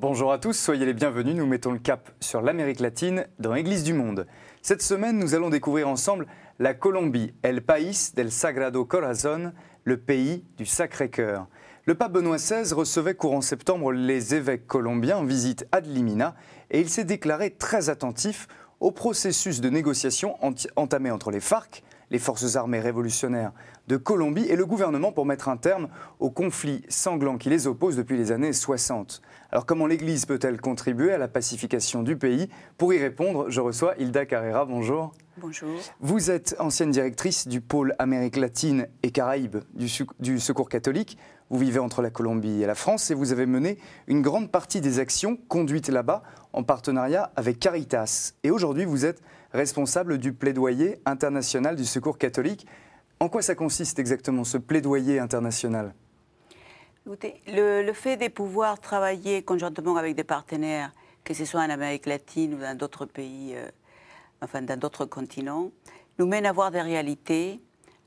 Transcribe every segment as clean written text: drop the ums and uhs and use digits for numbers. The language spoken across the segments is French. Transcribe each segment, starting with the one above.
Bonjour à tous, soyez les bienvenus. Nous mettons le cap sur l'Amérique latine dans Église du Monde. Cette semaine, nous allons découvrir ensemble la Colombie, El País del Sagrado Corazón, le pays du Sacré-Cœur. Le pape Benoît XVI recevait courant septembre les évêques colombiens en visite ad limina et il s'est déclaré très attentif au processus de négociation entamé entre les FARC, les forces armées révolutionnaires de Colombie, et le gouvernement pour mettre un terme au conflit sanglant qui les oppose depuis les années 60. Alors comment l'Église peut-elle contribuer à la pacification du pays? Pour y répondre, je reçois Hilda Carrera, bonjour. Bonjour. Vous êtes ancienne directrice du pôle Amérique latine et Caraïbes du Secours catholique. Vous vivez entre la Colombie et la France et vous avez mené une grande partie des actions conduites là-bas en partenariat avec Caritas. Et aujourd'hui, vous êtes responsable du plaidoyer international du Secours catholique. En quoi ça consiste exactement, ce plaidoyer international? Écoutez, le fait de pouvoir travailler conjointement avec des partenaires, que ce soit en Amérique latine ou dans d'autres pays, enfin dans d'autres continents, nous mène à voir des réalités,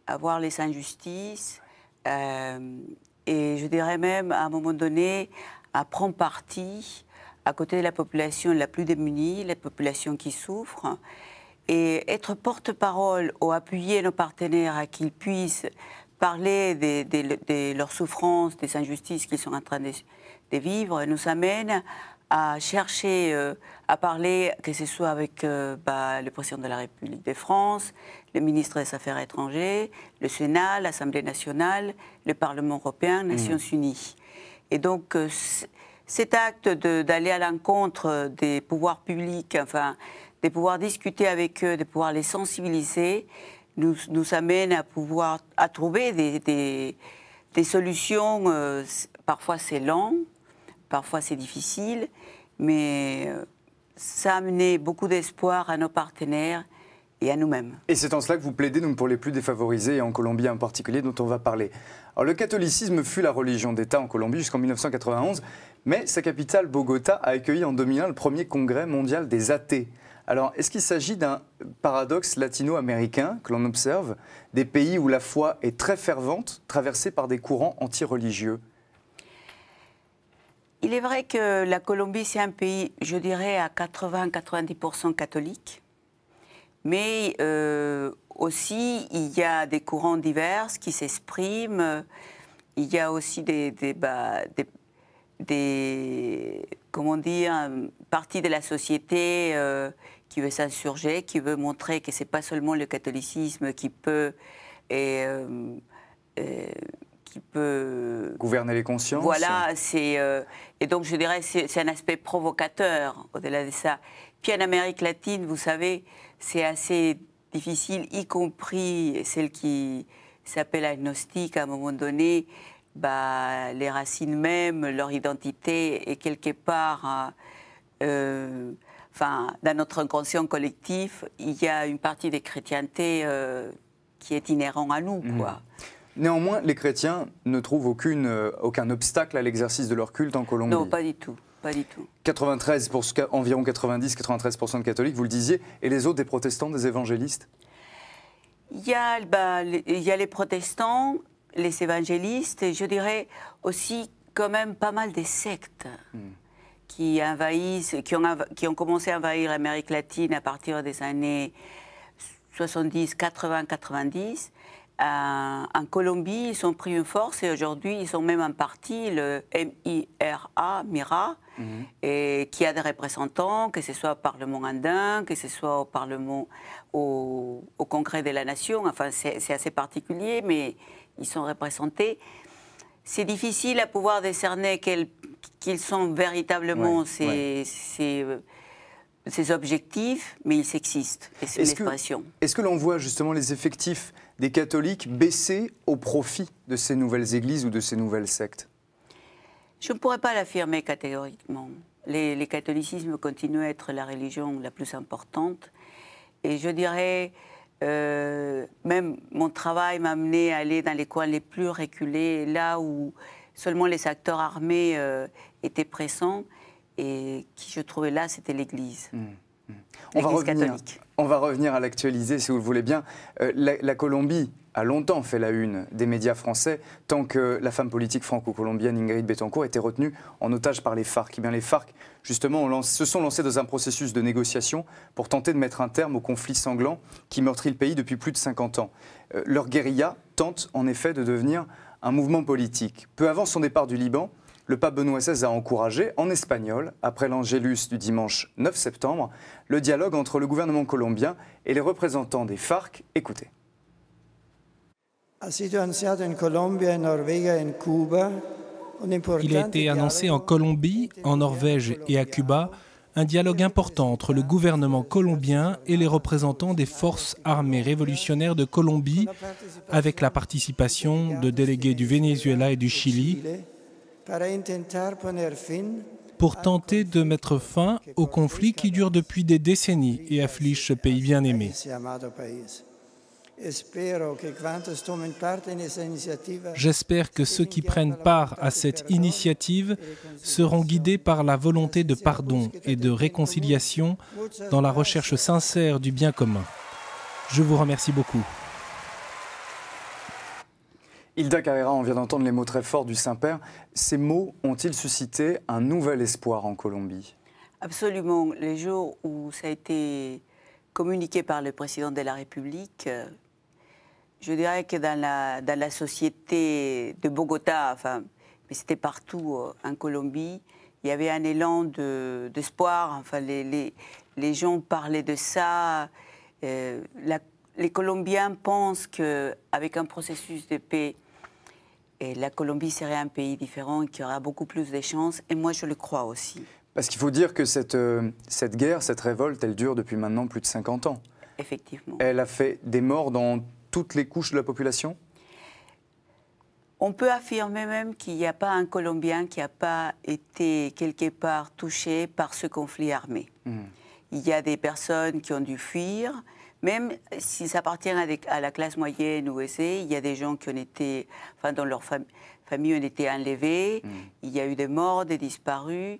à voir les injustices, et je dirais même à un moment donné à prendre parti à côté de la population la plus démunie, la population qui souffre, et être porte-parole ou appuyer nos partenaires à qu'ils puissent parler de leurs souffrances, des injustices qu'ils sont en train de vivre, nous amène à chercher à parler, que ce soit avec le président de la République de France, le ministre des Affaires étrangères, le Sénat, l'Assemblée nationale, le Parlement européen, les Nations unies. Et donc cet acte d'aller à l'encontre des pouvoirs publics, enfin, de pouvoir discuter avec eux, de pouvoir les sensibiliser, nous amène à trouver des solutions. Parfois c'est lent, parfois c'est difficile, mais ça a amené beaucoup d'espoir à nos partenaires et à nous-mêmes. Et c'est en cela que vous plaidez donc, pour les plus défavorisés, et en Colombie en particulier, dont on va parler. Alors, le catholicisme fut la religion d'État en Colombie jusqu'en 1991, mais sa capitale, Bogota, a accueilli en 2001 le premier congrès mondial des athées. Alors, est-ce qu'il s'agit d'un paradoxe latino-américain que l'on observe, des pays où la foi est très fervente, traversée par des courants anti-religieux? Il est vrai que la Colombie, c'est un pays, je dirais, à 80-90% catholique. Mais aussi, il y a des courants divers qui s'expriment. Il y a aussi comment dire, partie de la société qui veut s'insurger, qui veut montrer que ce n'est pas seulement le catholicisme qui peut gouverner les consciences. Voilà, et donc je dirais que c'est un aspect provocateur au-delà de ça. Puis en Amérique latine, vous savez, c'est assez difficile, y compris celle qui s'appelle agnostique à un moment donné, les racines même, leur identité est quelque part, dans notre inconscient collectif, il y a une partie des chrétientés qui est inhérente à nous, quoi. Néanmoins, les chrétiens ne trouvent aucun obstacle à l'exercice de leur culte en Colombie. Non, pas du tout. Pas du tout. Environ 90-93% de catholiques, vous le disiez, et les autres des protestants, des évangélistes? Il y a les protestants, les évangélistes, et je dirais aussi quand même pas mal des sectes qui ont commencé à envahir l'Amérique latine à partir des années 70, 80, 90. En Colombie, ils ont pris une force et aujourd'hui, ils ont même un parti, le MIRA, et qui a des représentants, que ce soit au Parlement andin, que ce soit au Parlement, au Congrès de la Nation. Enfin, c'est assez particulier, mais ils sont représentés. C'est difficile à pouvoir décerner qu'ils sont véritablement ces objectifs, mais ils existent, et c'est une expression. Est-ce que l'on voit justement les effectifs des catholiques baisser au profit de ces nouvelles églises ou de ces nouvelles sectes? Je ne pourrais pas l'affirmer catégoriquement. Les catholicismes continuent à être la religion la plus importante. Et je dirais, même mon travail m'a amené à aller dans les coins les plus reculés, là où seulement les acteurs armés étaient présents. Et qui je trouvais là, c'était l'Église. On va revenir à l'actualité, si vous le voulez bien. La Colombie a longtemps fait la une des médias français tant que la femme politique franco-colombienne Ingrid Betancourt était retenue en otage par les FARC. Eh bien, les FARC, justement, se sont lancés dans un processus de négociation pour tenter de mettre un terme au conflit sanglant qui meurtrit le pays depuis plus de 50 ans. Leur guérilla tente en effet de devenir un mouvement politique. Peu avant son départ du Liban, le pape Benoît XVI a encouragé, en espagnol, après l'Angélus du dimanche 9 septembre, le dialogue entre le gouvernement colombien et les représentants des FARC. Écoutez. Il a été annoncé en Colombie, en Norvège et à Cuba un dialogue important entre le gouvernement colombien et les représentants des forces armées révolutionnaires de Colombie, avec la participation de délégués du Venezuela et du Chili, pour tenter de mettre fin au conflit qui dure depuis des décennies et afflige ce pays bien-aimé. J'espère que ceux qui prennent part à cette initiative seront guidés par la volonté de pardon et de réconciliation dans la recherche sincère du bien commun. Je vous remercie beaucoup. Hilda Carrera, on vient d'entendre les mots très forts du Saint-Père. Ces mots ont-ils suscité un nouvel espoir en Colombie? Absolument. Les jours où ça a été communiqué par le président de la République, je dirais que dans la société de Bogota, enfin, mais c'était partout en Colombie, il y avait un élan d'espoir. Enfin, les gens parlaient de ça. Les Colombiens pensent qu'avec un processus de paix, la Colombie serait un pays différent et qu'il y aura beaucoup plus de chances. Et moi, je le crois aussi. Parce qu'il faut dire que cette guerre, cette révolte, elle dure depuis maintenant plus de 50 ans. Effectivement. Elle a fait des morts dans toutes les couches de la population? On peut affirmer même qu'il n'y a pas un Colombien qui n'a pas été quelque part touché par ce conflit armé. Il y a des personnes qui ont dû fuir, même si ça appartient à la classe moyenne ou aisée, il y a des gens qui ont été, enfin, dans leur famille ont été enlevés, il y a eu des morts, des disparus.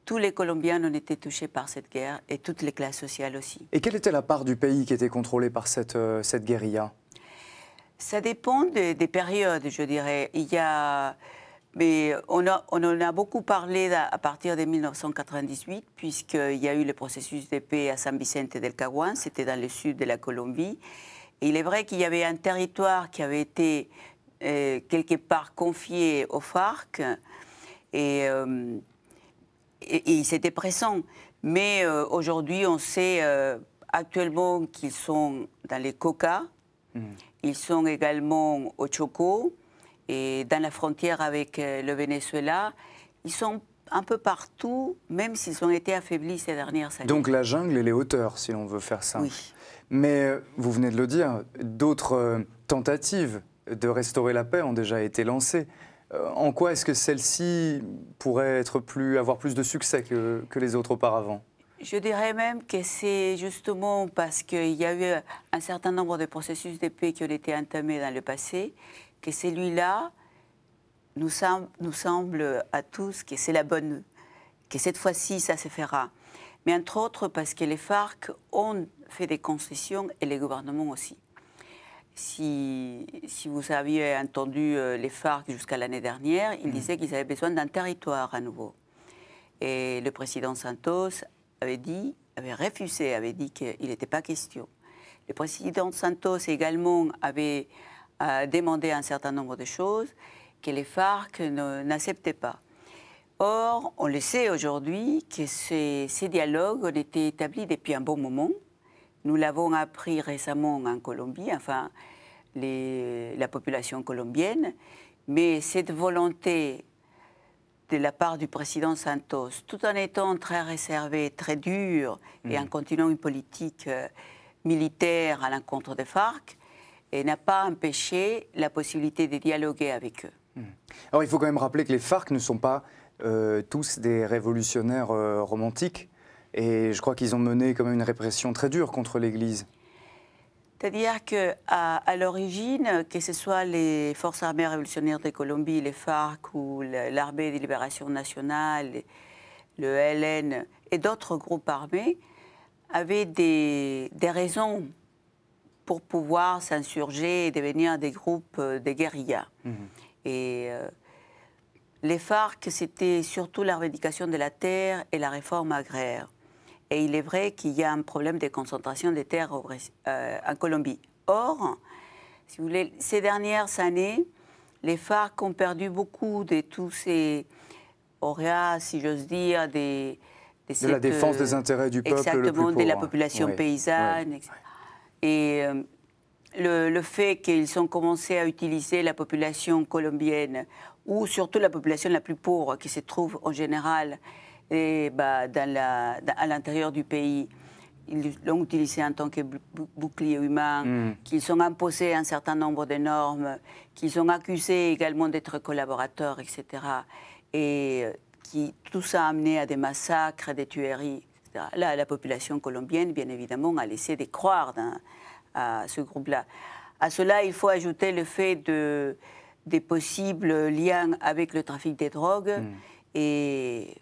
Tous les Colombiens ont été touchés par cette guerre et toutes les classes sociales aussi. Et quelle était la part du pays qui était contrôlée par cette guérilla? Ça dépend des périodes, je dirais. Mais on en a beaucoup parlé à partir de 1998, puisqu'il y a eu le processus de paix à San Vicente del Caguán, c'était dans le sud de la Colombie. Et il est vrai qu'il y avait un territoire qui avait été quelque part confié aux FARC, et c'était pressant. Mais aujourd'hui, on sait actuellement qu'ils sont dans les Cauca. Ils sont également au Chocó et dans la frontière avec le Venezuela. Ils sont un peu partout, même s'ils ont été affaiblis ces dernières années. Donc la jungle et les hauteurs, si l'on veut faire ça. Oui. Mais vous venez de le dire, d'autres tentatives de restaurer la paix ont déjà été lancées. En quoi est-ce que celle-ci pourrait avoir plus de succès que les autres auparavant? Je dirais même que c'est justement parce qu'il y a eu un certain nombre de processus de paix qui ont été entamés dans le passé, que celui-là nous semble à tous que c'est la bonne, que cette fois-ci ça se fera. Mais entre autres parce que les FARC ont fait des concessions et les gouvernements aussi. Si vous aviez entendu les FARC jusqu'à l'année dernière, ils disaient qu'ils avaient besoin d'un territoire à nouveau. Et le président Santos avait refusé, avait dit qu'il n'était pas question. Le président Santos également avait demandé un certain nombre de choses que les FARC n'acceptaient pas. Or, on le sait aujourd'hui que ces dialogues ont été établis depuis un bon moment. Nous l'avons appris récemment en Colombie, enfin, la population colombienne, mais cette volonté de la part du président Santos, tout en étant très réservé, très dur, et en continuant une politique militaire à l'encontre des FARC, et n'a pas empêché la possibilité de dialoguer avec eux. Alors il faut quand même rappeler que les FARC ne sont pas tous des révolutionnaires romantiques, et je crois qu'ils ont mené quand même une répression très dure contre l'Église. C'est-à-dire qu'à l'origine, que ce soit les forces armées révolutionnaires de Colombie, les FARC ou l'Armée de libération nationale, le ELN et d'autres groupes armés, avaient des raisons pour pouvoir s'insurger et devenir des groupes de guérilla. Et les FARC, c'était surtout la revendication de la terre et la réforme agraire. Et il est vrai qu'il y a un problème de concentration des terres en Colombie. Or, si vous voulez, ces dernières années, les FARC ont perdu beaucoup de tous ces auréats, si j'ose dire, de la défense des intérêts du peuple le plus pauvre. Exactement, de la population paysanne, etc. Et le fait qu'ils ont commencé à utiliser la population colombienne, ou surtout la population la plus pauvre, qui se trouve en général à l'intérieur du pays, ils l'ont utilisé en tant que bouclier humain, qu'ils ont imposé un certain nombre de normes, qu'ils ont accusé également d'être collaborateurs, etc. Et tout ça a amené à des massacres, des tueries, etc. Là, la population colombienne, bien évidemment, a laissé de croire à ce groupe-là. À cela, il faut ajouter le fait des possibles liens avec le trafic des drogues et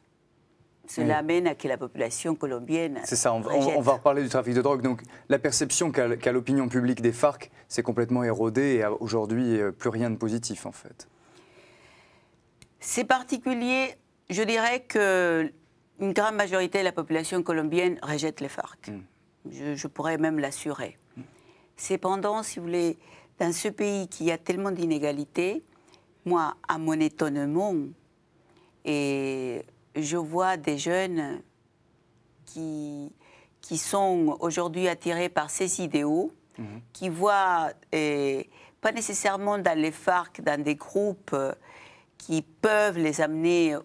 cela amène à que la population colombienne... C'est ça, on va reparler du trafic de drogue. Donc la perception qu'a l'opinion publique des FARC s'est complètement érodée et aujourd'hui plus rien de positif en fait. C'est particulier, je dirais qu'une grande majorité de la population colombienne rejette les FARC. Je pourrais même l'assurer. Cependant, si vous voulez, dans ce pays qui a tellement d'inégalités, moi, à mon étonnement, et je vois des jeunes qui sont aujourd'hui attirés par ces idéaux, qui voient, pas nécessairement dans les FARC, dans des groupes qui peuvent les amener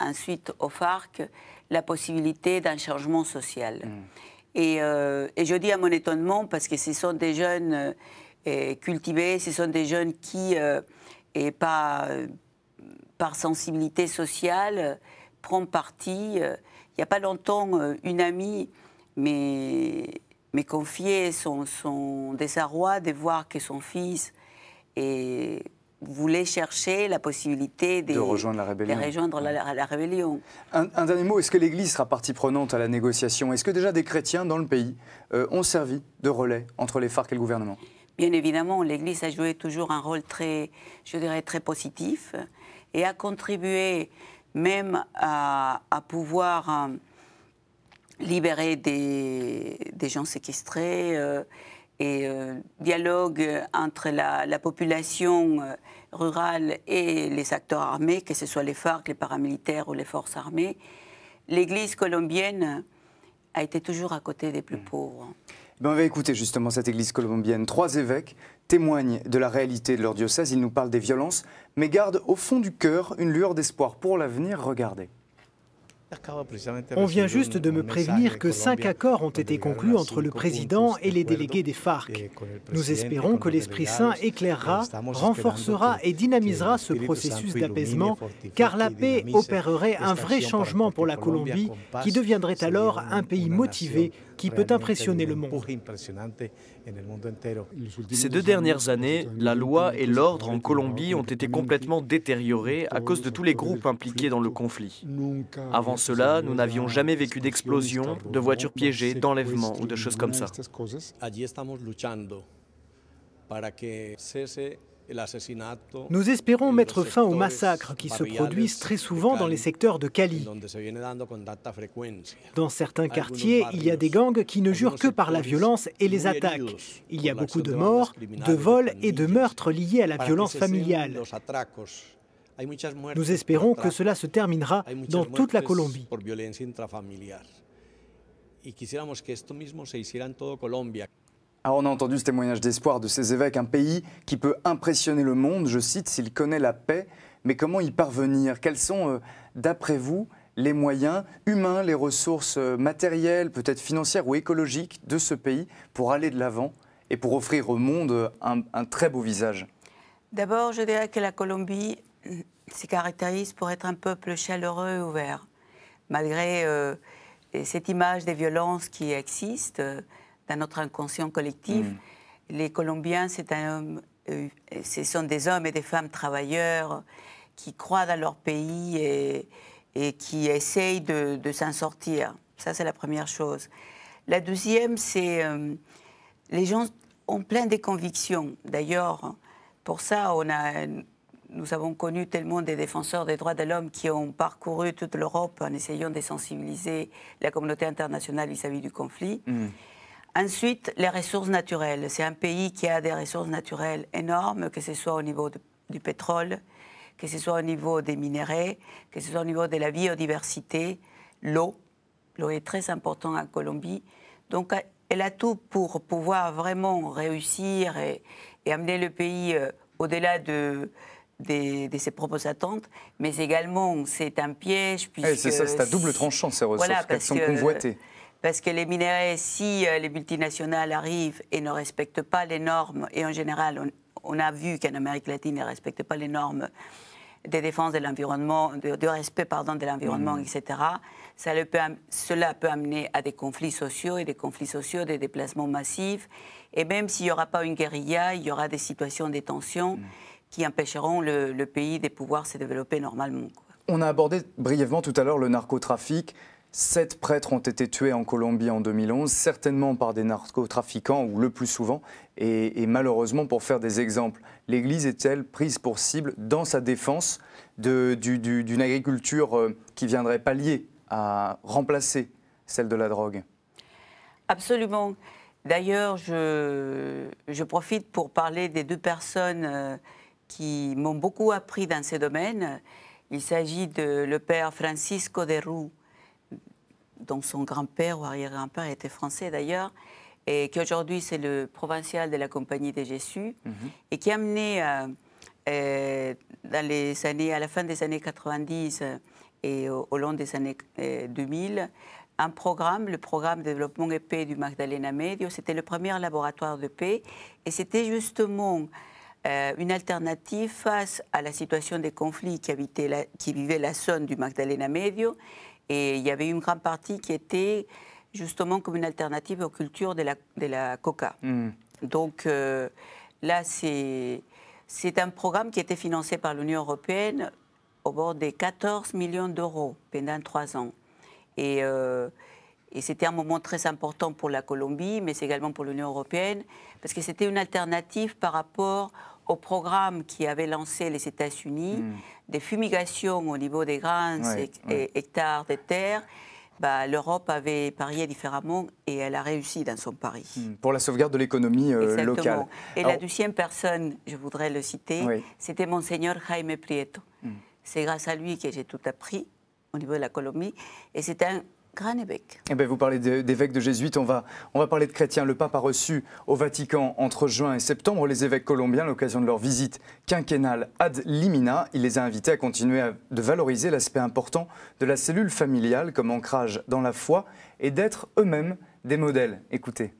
ensuite aux FARC, la possibilité d'un changement social. Et je dis à mon étonnement parce que ce sont des jeunes cultivés, ce sont des jeunes qui, par sensibilité sociale, prend parti. Il n'y a pas longtemps, une amie m'est confié son désarroi de voir que son fils voulait chercher la possibilité de rejoindre la rébellion. Un dernier mot, est-ce que l'Église sera partie prenante à la négociation? Est-ce que déjà des chrétiens dans le pays ont servi de relais entre les FARC et le gouvernement? Bien évidemment, l'Église a joué toujours un rôle très positif et a contribué même à pouvoir libérer des gens séquestrés et dialogue entre la population rurale et les acteurs armés, que ce soit les FARC, les paramilitaires ou les forces armées. L'Église colombienne a été toujours à côté des plus pauvres. On va écouter justement cette église colombienne. 3 évêques témoignent de la réalité de leur diocèse. Ils nous parlent des violences, mais gardent au fond du cœur une lueur d'espoir pour l'avenir. Regardez. On vient juste de me prévenir que 5 accords ont été conclus entre le président et les délégués des FARC. Nous espérons que l'Esprit Saint éclairera, renforcera et dynamisera ce processus d'apaisement, car la paix opérerait un vrai changement pour la Colombie, qui deviendrait alors un pays motivé qui peut impressionner le monde. Ces 2 dernières années, la loi et l'ordre en Colombie ont été complètement détériorés à cause de tous les groupes impliqués dans le conflit. Avant cela, nous n'avions jamais vécu d'explosion, de voitures piégées, d'enlèvements ou de choses comme ça. Nous espérons mettre fin aux massacres qui se produisent très souvent dans les secteurs de Cali. Dans certains quartiers, il y a des gangs qui ne jurent que par la violence et les attaques. Il y a beaucoup de morts, de vols et de meurtres liés à la violence familiale. Nous espérons que cela se terminera dans toute la Colombie. Alors on a entendu ce témoignage d'espoir de ces évêques, un pays qui peut impressionner le monde, je cite, s'il connaît la paix. Mais comment y parvenir? Quels sont, d'après vous, les moyens humains, les ressources matérielles, peut-être financières ou écologiques de ce pays pour aller de l'avant et pour offrir au monde un très beau visage? D'abord, je dirais que la Colombie se caractérise pour être un peuple chaleureux et ouvert. Malgré cette image des violences qui existe dans notre inconscient collectif, les Colombiens, ce sont des hommes et des femmes travailleurs qui croient dans leur pays et qui essayent de s'en sortir. Ça, c'est la première chose. La deuxième, c'est Les gens ont plein de convictions. D'ailleurs, pour ça, nous avons connu tellement des défenseurs des droits de l'homme qui ont parcouru toute l'Europe en essayant de sensibiliser la communauté internationale vis-à-vis du conflit. Ensuite, les ressources naturelles. C'est un pays qui a des ressources naturelles énormes, que ce soit au niveau du pétrole, que ce soit au niveau des minéraux, que ce soit au niveau de la biodiversité, l'eau. L'eau est très importante en Colombie. Donc, elle a tout pour pouvoir vraiment réussir et amener le pays au-delà de ses propres attentes, mais également c'est un piège. C'est ça, c'est à double tranchant ces ressources qui sont convoitées. Parce que les minéraux, si les multinationales arrivent et ne respectent pas les normes, et en général, on a vu qu'en Amérique latine, ils ne respectent pas les normes de défense de l'environnement, de respect de l'environnement, etc., cela peut amener à des conflits sociaux, des déplacements massifs. Et même s'il n'y aura pas une guérilla, il y aura des situations de tension qui empêcheront le pays de pouvoir se développer normalement. On a abordé brièvement tout à l'heure le narcotrafic. 7 prêtres ont été tués en Colombie en 2011, certainement par des narcotrafiquants, ou le plus souvent. Et malheureusement, pour faire des exemples, l'Église est-elle prise pour cible dans sa défense d'une agriculture qui viendrait pallier à remplacer celle de la drogue? Absolument. D'ailleurs, je profite pour parler des 2 personnes qui m'ont beaucoup appris dans ces domaines. Il s'agit de le père Francisco de Roux, dont son grand-père ou arrière-grand-père était français d'ailleurs, et qui aujourd'hui c'est le provincial de la Compagnie de Jésus, et qui a mené à la fin des années 90 et au long des années 2000, le programme de développement de paix du Magdalena Medio. C'était le premier laboratoire de paix, et c'était justement une alternative face à la situation des conflits qui vivait la zone du Magdalena Medio. Et il y avait une grande partie qui était justement comme une alternative aux cultures de la coca. Donc là, c'est un programme qui était financé par l'Union européenne au bord des 14 millions d'euros pendant 3 ans. Et c'était un moment très important pour la Colombie, mais c'est également pour l'Union européenne, parce que c'était une alternative par rapport au programme qui avait lancé les États-Unis, des fumigations au niveau des grands hectares de terre. L'Europe avait parié différemment et elle a réussi dans son pari. Pour la sauvegarde de l'économie locale. Et la 2e personne, je voudrais le citer, c'était Monseigneur Jaime Prieto. C'est grâce à lui que j'ai tout appris au niveau de la Colombie. Et c'est un grand évêque. Vous parlez d'évêques de jésuites, on va parler de chrétiens. Le pape a reçu au Vatican entre juin et septembre les évêques colombiens à l'occasion de leur visite quinquennale ad limina. Il les a invités à continuer de valoriser l'aspect important de la cellule familiale comme ancrage dans la foi et d'être eux-mêmes des modèles. Écoutez.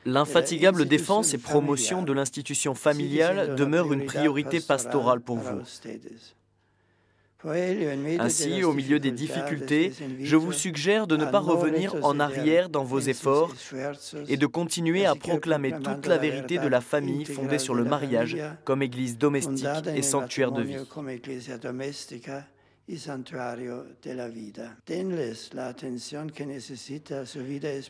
L'infatigable défense et promotion de l'institution familiale demeure une priorité pastorale pour vous. Ainsi, au milieu des difficultés, je vous suggère de ne pas revenir en arrière dans vos efforts et de continuer à proclamer toute la vérité de la famille fondée sur le mariage comme église domestique et sanctuaire de vie.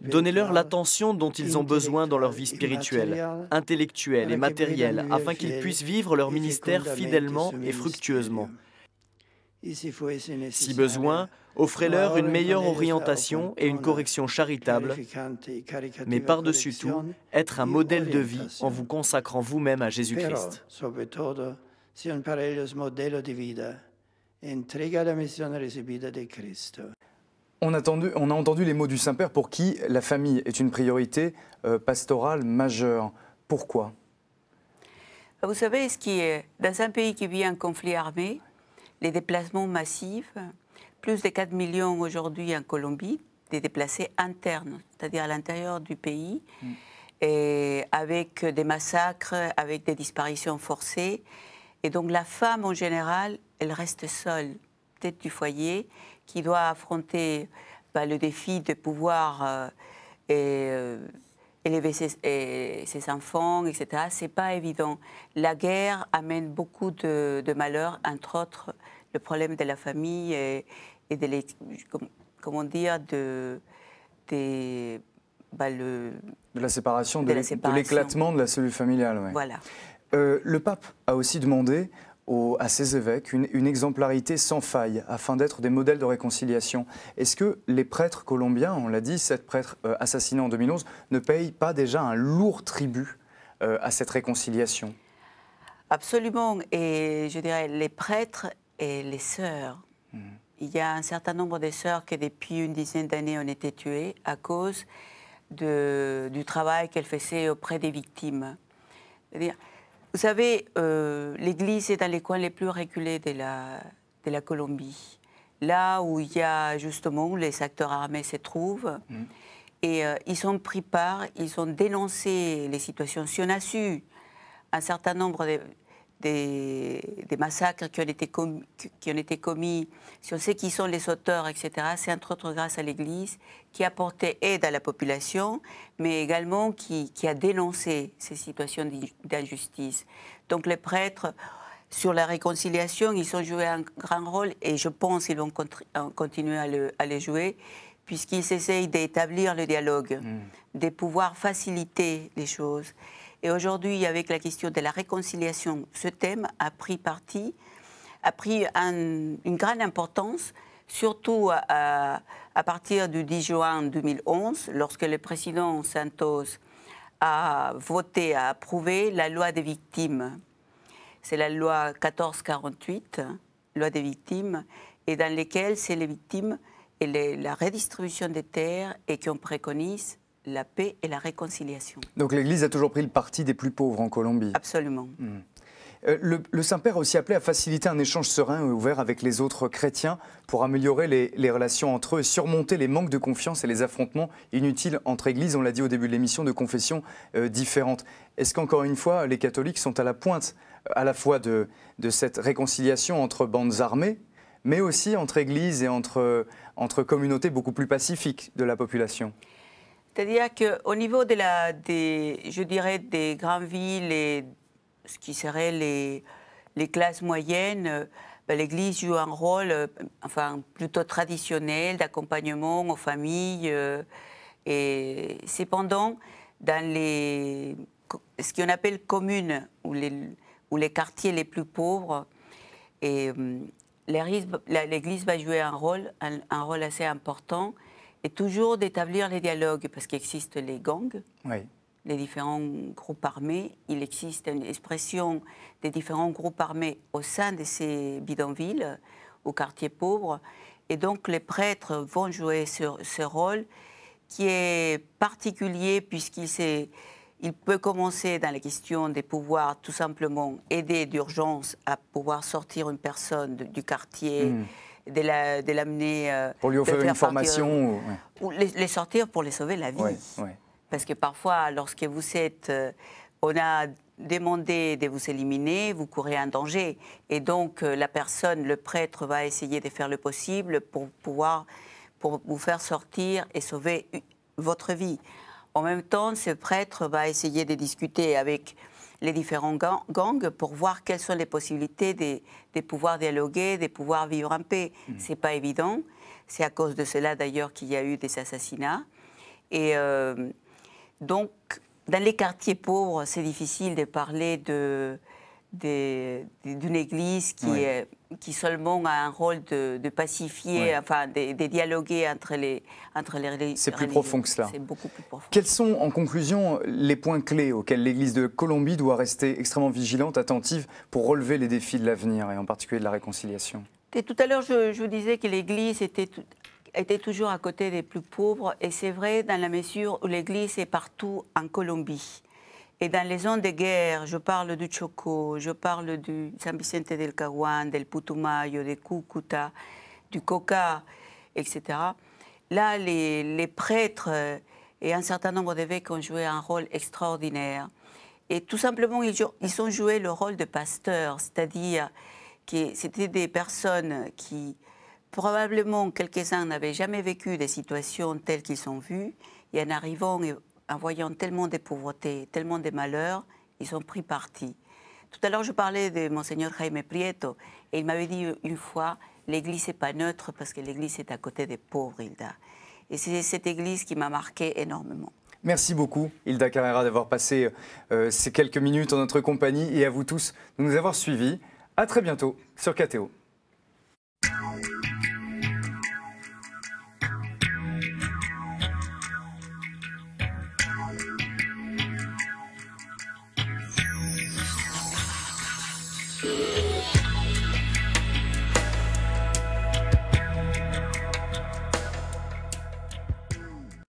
Donnez-leur l'attention dont ils ont besoin dans leur vie spirituelle, intellectuelle et matérielle, afin qu'ils puissent vivre leur ministère fidèlement et fructueusement. Si besoin, offrez-leur une meilleure orientation et une correction charitable, mais par-dessus tout, être un modèle de vie en vous consacrant vous-même à Jésus-Christ. On a entendu les mots du Saint-Père pour qui la famille est une priorité pastorale majeure. Pourquoi? Vous savez, dans un pays qui vit un conflit armé, les déplacements massifs, plus de 4 millions aujourd'hui en Colombie, des déplacés internes, c'est-à-dire à l'intérieur du pays, et avec des massacres, avec des disparitions forcées. Et donc la femme, en général, elle reste seule, tête du foyer, qui doit affronter le défi de pouvoir élever ses enfants, etc. C'est pas évident. La guerre amène beaucoup de malheurs, entre autres le problème de la famille et de comment dire, de la séparation, de l'éclatement de la cellule familiale. Ouais. Voilà. Le pape a aussi demandé à ses évêques une exemplarité sans faille afin d'être des modèles de réconciliation. Est-ce que les prêtres colombiens, on l'a dit, 7 prêtres assassinés en 2011, ne payent pas déjà un lourd tribut à cette réconciliation? Absolument. Et je dirais les prêtres et les sœurs. Il y a un certain nombre de sœurs qui depuis une dizaine d'années ont été tuées à cause du travail qu'elles faisaient auprès des victimes. C'est-à-dire, vous savez, l'Église est dans les coins les plus reculés de la Colombie, là où il y a justement les acteurs armés se trouvent, et ils ont pris part, ils ont dénoncé les situations. Si on a su un certain nombre des massacres qui ont été commis, si on sait qui sont les auteurs, etc., c'est entre autres grâce à l'Église qui a apporté aide à la population, mais également qui a dénoncé ces situations d'injustice. Donc les prêtres, sur la réconciliation, ils ont joué un grand rôle et je pense qu'ils vont continuer à le jouer, puisqu'ils essayent d'établir le dialogue, de pouvoir faciliter les choses. Et aujourd'hui, avec la question de la réconciliation, ce thème a pris une grande importance, surtout à partir du 10 juin 2011, lorsque le président Santos a voté, a approuvé la loi des victimes. C'est la loi 1448, loi des victimes, et dans laquelle c'est les victimes et la redistribution des terres et qu'on préconise la paix et la réconciliation. Donc l'Église a toujours pris le parti des plus pauvres en Colombie. Absolument. Le Saint-Père a aussi appelé à faciliter un échange serein et ouvert avec les autres chrétiens pour améliorer les relations entre eux et surmonter les manques de confiance et les affrontements inutiles entre églises, on l'a dit au début de l'émission, de confessions différentes. Est-ce qu'encore une fois, les catholiques sont à la pointe à la fois de cette réconciliation entre bandes armées, mais aussi entre églises et entre communautés beaucoup plus pacifiques de la population? C'est-à-dire qu'au niveau je dirais, des grandes villes et ce qui serait les classes moyennes, l'Église joue un rôle plutôt traditionnel d'accompagnement aux familles. Et cependant, dans ce qu'on appelle communes ou les quartiers les plus pauvres, l'Église va jouer un rôle assez important. Et toujours d'établir les dialogues, parce qu'il existe les gangs, les différents groupes armés. Il existe une expression des différents groupes armés au sein de ces bidonvilles, aux quartiers pauvres. Et donc les prêtres vont jouer ce rôle qui est particulier puisqu'il peut commencer dans la question de pouvoir tout simplement aider d'urgence à pouvoir sortir une personne du quartier, de l'amener... pour lui offrir une formation ou les sortir pour les sauver la vie. Parce que parfois, lorsque on a demandé de vous éliminer, vous courez un danger. Et donc, la personne, le prêtre, va essayer de faire le possible pour vous faire sortir et sauver votre vie. En même temps, ce prêtre va essayer de discuter avec les différents gangs pour voir quelles sont les possibilités de pouvoir dialoguer, de pouvoir vivre en paix. Ce n'est pas évident. C'est à cause de cela, d'ailleurs, qu'il y a eu des assassinats. Et donc, dans les quartiers pauvres, c'est difficile de parler d'une église qui seulement a un rôle de pacifier, de dialoguer entre les religions. C'est plus profond que cela. C'est beaucoup plus profond. Quels sont, en conclusion, les points clés auxquels l'Église de Colombie doit rester extrêmement vigilante, attentive, pour relever les défis de l'avenir, et en particulier de la réconciliation? Et tout à l'heure, je vous disais que l'Église était toujours à côté des plus pauvres, et c'est vrai dans la mesure où l'Église est partout en Colombie. Et dans les zones de guerre, je parle du Chocó, je parle du San Vicente del Caguán, del Putumayo, de Cúcuta, du Cauca, etc. Là, les prêtres et un certain nombre d'évêques ont joué un rôle extraordinaire. Et tout simplement, ils ont joué le rôle de pasteurs, c'est-à-dire que c'était des personnes qui, probablement, quelques-uns n'avaient jamais vécu des situations telles qu'ils ont vues, et en arrivant en voyant tellement de pauvreté, tellement de malheurs, ils ont pris parti. Tout à l'heure, je parlais de Monseigneur Jaime Prieto, et il m'avait dit une fois, l'Église n'est pas neutre parce que l'Église est à côté des pauvres, Hilda. Et c'est cette Église qui m'a marqué énormément. Merci beaucoup, Hilda Carrera, d'avoir passé ces quelques minutes en notre compagnie et à vous tous de nous avoir suivis. À très bientôt sur KTO.